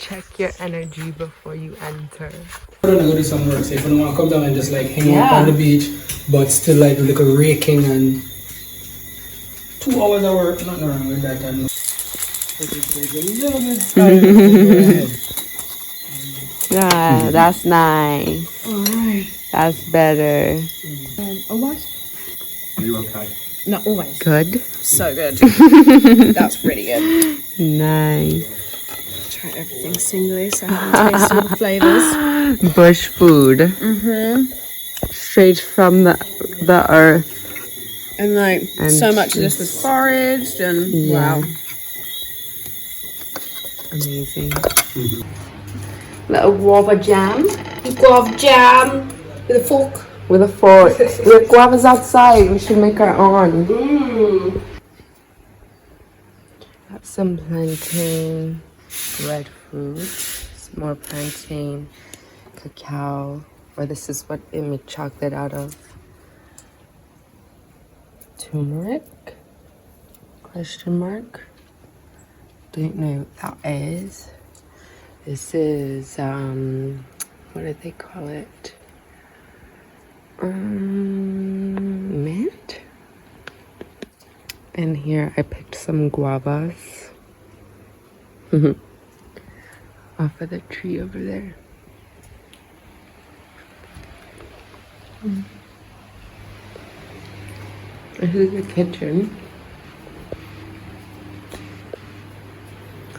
check your energy before you enter. I don't know, go do some work. So if you don't want to come down and just like hang out on the beach, but still like like a raking and 2 hours of work, nothing wrong with that. And Yeah, that's nice. Alright. That's better. Always? Are you okay? Not always. Good. So good. That's really good. Nice. Try everything singly so I can taste all the flavours. Bush food. Straight from the earth. And like And so much of this was foraged and wow. Amazing. Little guava jam. Guava jam with a fork. With a fork. The guava's outside. We should make our own. Got some plantain, breadfruit, some more plantain, cacao, or this is what they make chocolate out of. Turmeric? Question mark. Don't know what that is. This is what do they call it? Mint. And here I picked some guavas off of the tree over there. This is the kitchen.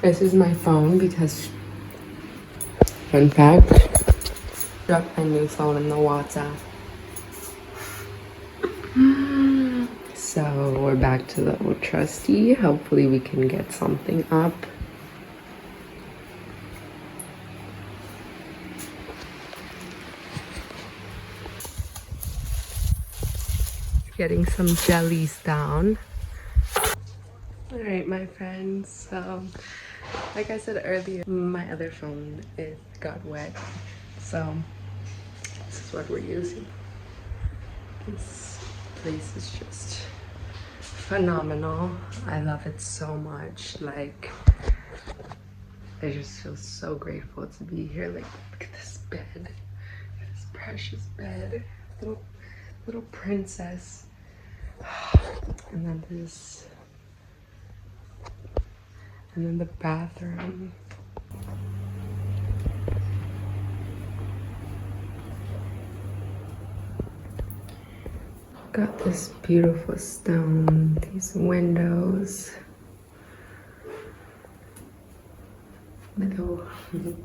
This is my phone because, fun fact, dropped my new phone in the WhatsApp. So we're back to the old trusty. Hopefully we can get something up. Getting some jellies down. All right, my friends. So, like I said earlier, my other phone got wet. So this is what we're using. This place is just phenomenal. I love it so much. Like, I just feel so grateful to be here. Like, look at this bed, this precious bed, little princess. And then this, and then the bathroom. Got this beautiful stone, these windows. Little hello.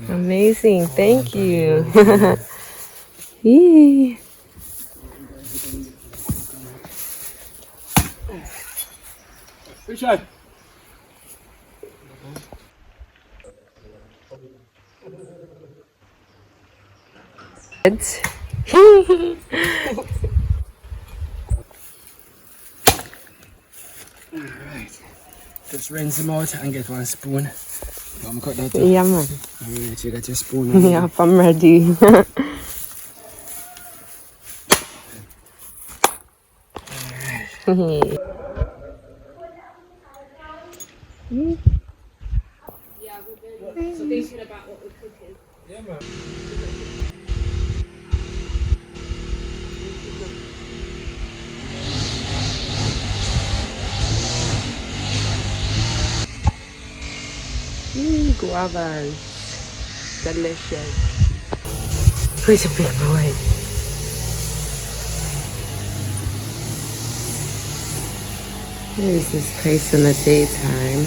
Amazing, thank you. Yee. Richard. Alright. Just rinse them out and get one spoon. I'm cut that up. Yeah, man. Alright, you got your spoon. Yeah, I'm ready. Yeah, we've been thinking about what we're cooking. Yeah, man. Guavas. Delicious. Who's a big boy? Here's this place in the daytime.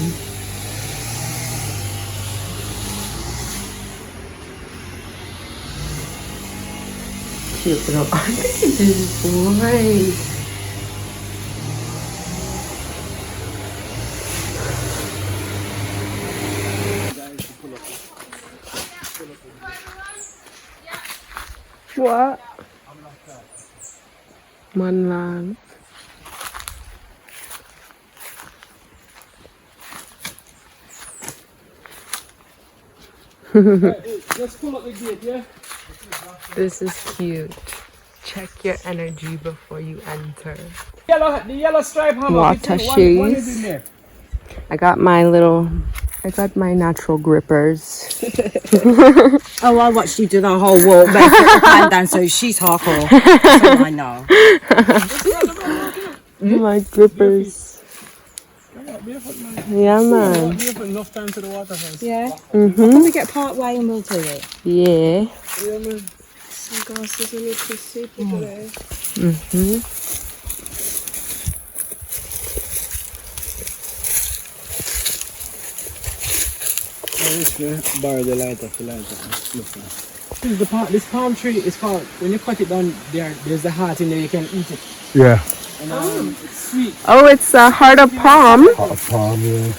Cute little, oh, look at this boy. What? One love. Let's pull up the gate, yeah? This is cute. Check your energy before you enter. The yellow stripe hammock. Water One is in shoes. there. I got my natural grippers. Oh, I watched you do the whole walk, but put the hand down, so she's hardcore. That's all I know. My grippers. Yeah, man. We have enough time to the water first. Yeah. Can we get part way and we'll do it? Yeah. Yeah, man. Some glasses when you're too super today. Borrow the lighter. This palm tree is called, when you cut it down, there's the heart in there, you can eat it. Yeah. And it's sweet. Oh, it's a heart of palm. Pot of palm, yeah.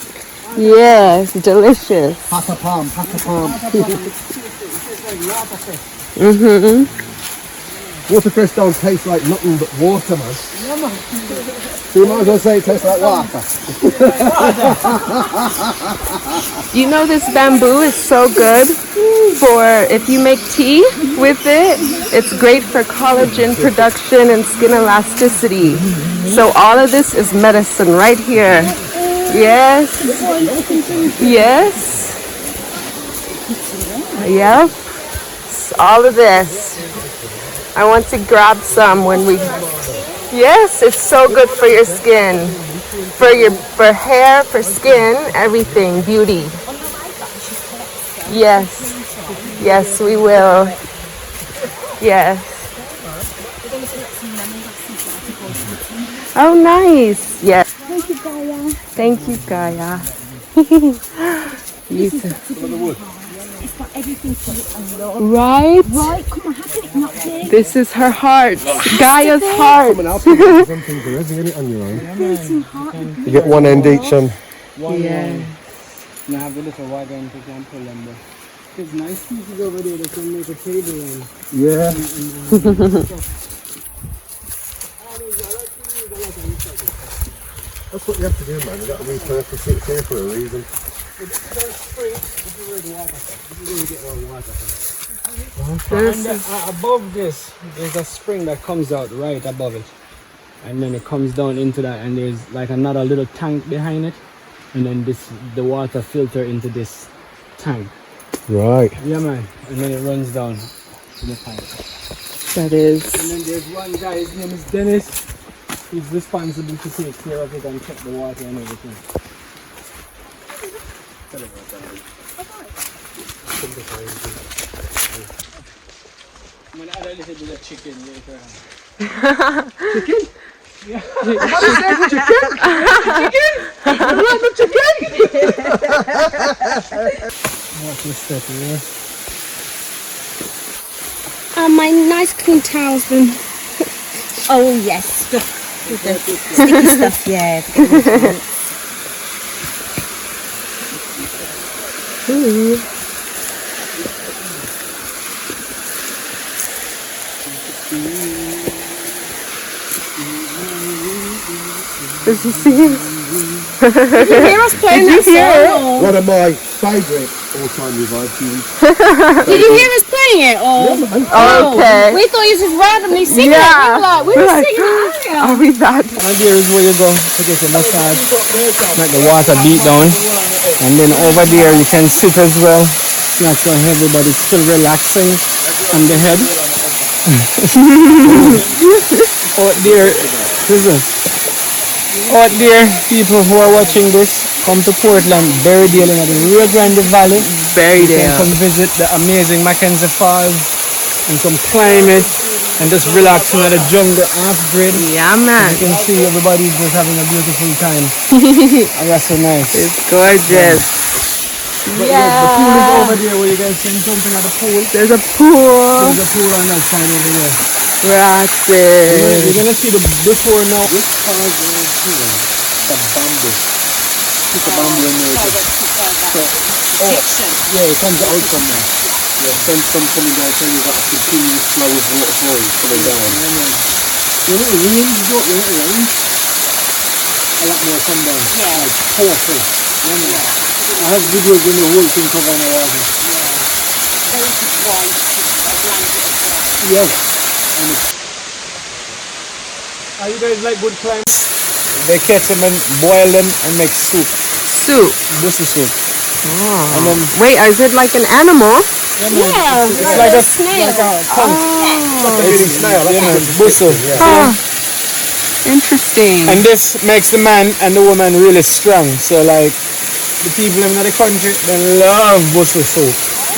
Yes, delicious. Pot of palm. Watercress don't taste like nothing but water, man. So you might as well say it tastes like water. You know this bamboo is so good for if you make tea with it. It's great for collagen production and skin elasticity. So all of this is medicine right here. Yes. Yes. Yep. All of this. I want to grab some when we. Yes, it's so good for your skin, for hair, for skin, everything, beauty. Yes, yes, we will. Yes. Oh, nice. Yes. Thank you, Gaia. Thank you, Gaia. Beautiful. It's got everything to it. Right? Right, come on, how can it not be? This is her heart. Gaia's heart. Some things are easy, isn't it, on your own? You get one end each and... Yeah. Now have the little wagon to can pull them there. There's nice pieces over there that can make a table and... Yeah. That's what you have to do, man. You got to repurpose it here for a reason. And above this, there's a spring that comes out right above it. And then it comes down into that, and there's like another little tank behind it. And then the water filter into this tank. Right. Yeah, man. And then it runs down to the pipe. That is. And then there's one guy, his name is Dennis. He's responsible to take care of it and check the water and everything. I'm gonna add a little bit of chicken later on. Chicken? Yeah. What is that? Chicken? You love the chicken? Watch this stuff here. My nice clean towels then. Oh yes, the sticky stuff, yeah. Did you see it? Did you hear us playing that song? One of my favourite all-time revive tunes. Did you hear us playing it? Or Okay. we thought you was just randomly singing it. We were singing earlier. Are we that? And there is where you go to get your massage. Let the water beat down. And then over there you can sit as well. Not so heavy, but it's still relaxing on the head. Out there, out there, people who are watching this, come to Portland, Berrydise in the Rio Grande Valley. You can come visit the amazing Mackenzie Falls and come climb it and just relax in the jungle off-grid. Yeah, man. You can see everybody's just having a beautiful time. And that's so nice. It's gorgeous. But yeah, the pool is over there where you guys can jump in at the pool. There's a pool. There's a pool on that side over there. Practice. You're gonna see the before now. This part is here. The bamboo. It's a bamboo in there. Yeah, it comes out from there. Yeah, some coming down, so you've got a continuous flow of water flowing coming down. You know, range, don't you? Range. A lot more sundown. Yeah. Like powerful. You know? I have videos when the whole thing covered in the water. Very white. Yes. And are you guys like good climbers? They catch them and boil them and make soup. Soup. This is soup. Oh. And then Wait, is it like an animal? Yeah, it's like a snail. Like a conch. It's snail. Busso. Ah, interesting. And this makes the man and the woman really strong. So like the people in the country, they love busso soup.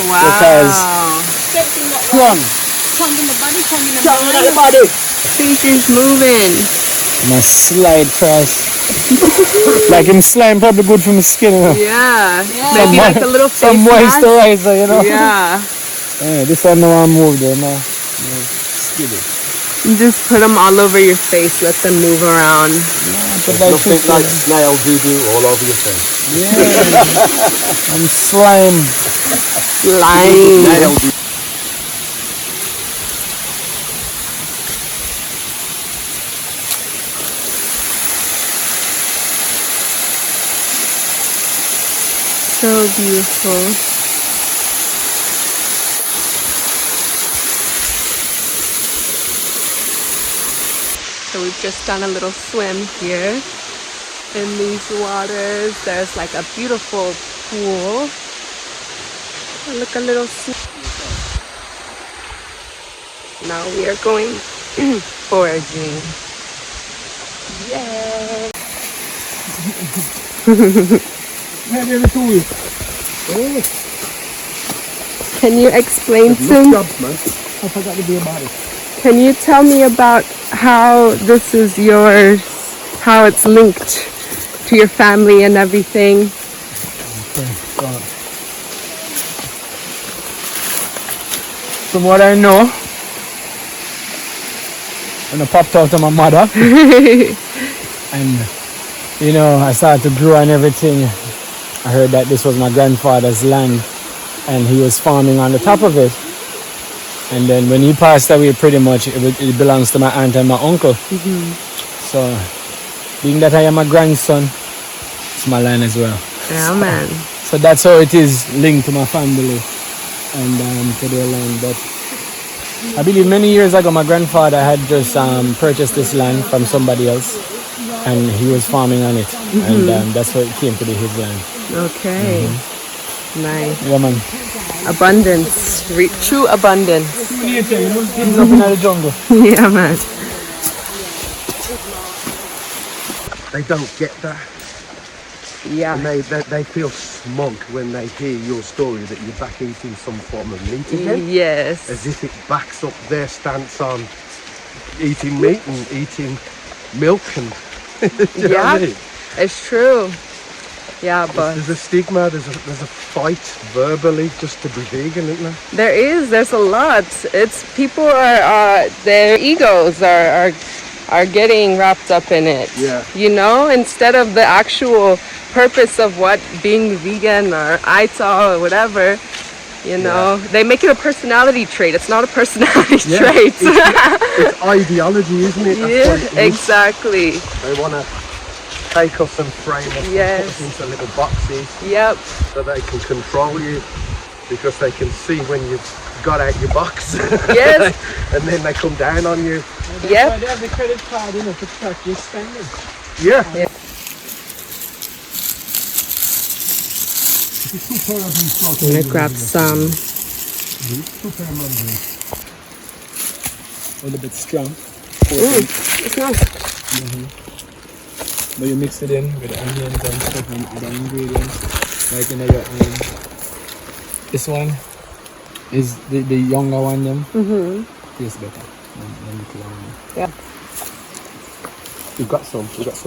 Wow. Because strong. Tongue in the body, tongue in the Body. See, she's moving. My slide cross. Like him slime probably good for my skin, you know? Yeah. Some Maybe like a little face some mask. moisturizer, you know? Yeah. Yeah, this one no one move there, no. Skiddy. You just put them all over your face, let them move around. Nothing like snail doo-doo all over your face. Yeah. I'm slime. Slime. Snail doo. So beautiful. So we've just done a little swim here in these waters. There's like a beautiful pool. Oh, look, a little now we are going foraging. Yay! Can you explain to me? I forgot to be about it. Can you tell me about how this is yours, how it's linked to your family and everything? Okay, so from what I know, when I popped out to my mother, and you know, I started to grow and everything, I heard that this was my grandfather's land and he was farming on the top of it. And then when he passed away, pretty much it belongs to my aunt and my uncle. So being that I am a grandson, it's my land as well. Yeah, man. So that's how it is linked to my family and to their land. But I believe many years ago my grandfather had just purchased this land from somebody else and he was farming on it. And that's how it came to be his land. Okay. Nice. Yeah, man. Abundance. True abundance. He's up in the jungle. Yeah, man. They don't get that. Yeah. And they feel smug when they hear your story that you're back eating some form of meat again. Yes. As if it backs up their stance on eating meat and eating milk and you know what I mean? It's true. Yeah, but There's a stigma, there's a fight verbally just to be vegan, isn't there? there's a lot. It's people are their egos are getting wrapped up in it. Yeah. You know, instead of the actual purpose of what being vegan or ITA or whatever, you know, they make it a personality trait. It's not a personality trait. It's ideology, isn't it? That's what it is. Exactly. They want to take us and frame us and put us into little boxes Yep. so they can control you because they can see when you've got out your box. Yes. And then they come down on you. Yep. They have the credit card, you know, to track your spending. Yeah. I'm gonna grab some. A little bit strong. It's nice. But you mix it in with onions and stuff and other ingredients. Like in your this one is the younger one them. Tastes better than the little one. Yeah. We got some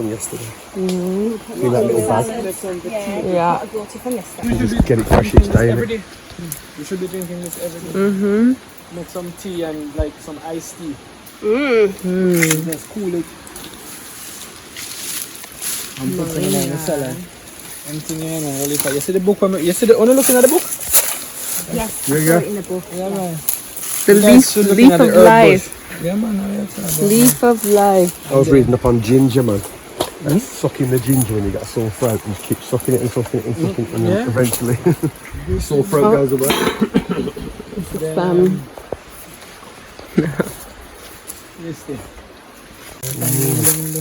yesterday. In that little bag. Yeah. You just get it fresh each day. Every innit? day. You should be drinking this every day. Make some tea and like some iced tea. Just cool it. I'm putting it in the salad. Anything in and roll it out. You see the book? You see the owner looking at the book? Yes, Yeah, I yeah. saw it in the book. Yeah, man. The You guys should look leaf at of the herb life. bush. Yeah, man. Leaf of life. I was reading up on ginger, man. And sucking the ginger when you got a sore throat, and you keep sucking it and sucking it and sucking it, and then eventually sore throat goes away.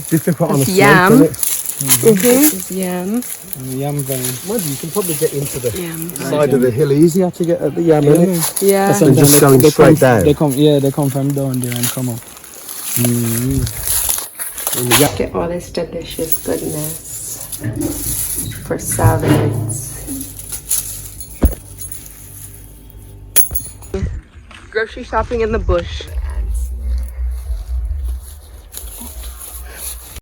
Difficult on a yam. slope, isn't it? Yam. Yam vine. Imagine you can probably get into the Yam. side of the hill easier to get at the yam, innit? Yeah. Than just going straight down. They come from down there and come up. Look at all this delicious goodness for salads. Grocery shopping in the bush.